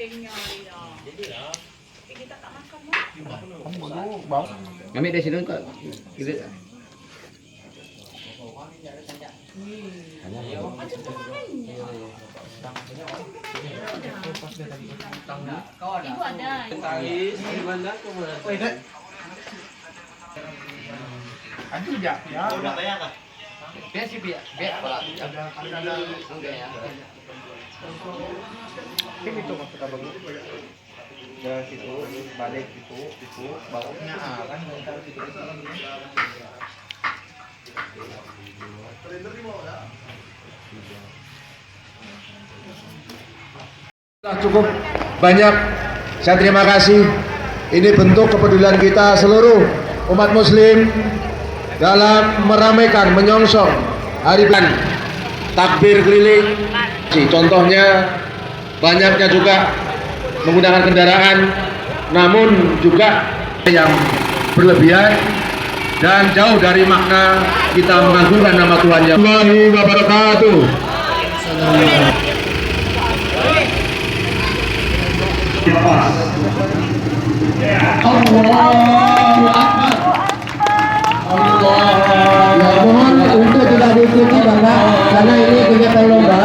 Kita tak makan mah. Kamu dulu, Bang. Kami dari sini kok gitu. Ibu ada. Aduh ya. Ya. Biar sih biar Pak. Enggak ya. Ini itu maksud abang. Dari situ balik itu barunya kan bentar situ. Cukup banyak. Saya terima kasih. Ini bentuk kepedulian kita seluruh umat muslim dalam meramaikan, menyongsong hari bulan takbir keliling. Contohnya banyaknya juga menggunakan kendaraan, namun juga yang berlebihan dan jauh dari makna kita mengagungkan nama Tuhan yang Allahu wabarakatuh. Allahu Akbar. Ya, mohon untuk tidak diikuti Bapak karena ini kegiatan lomba.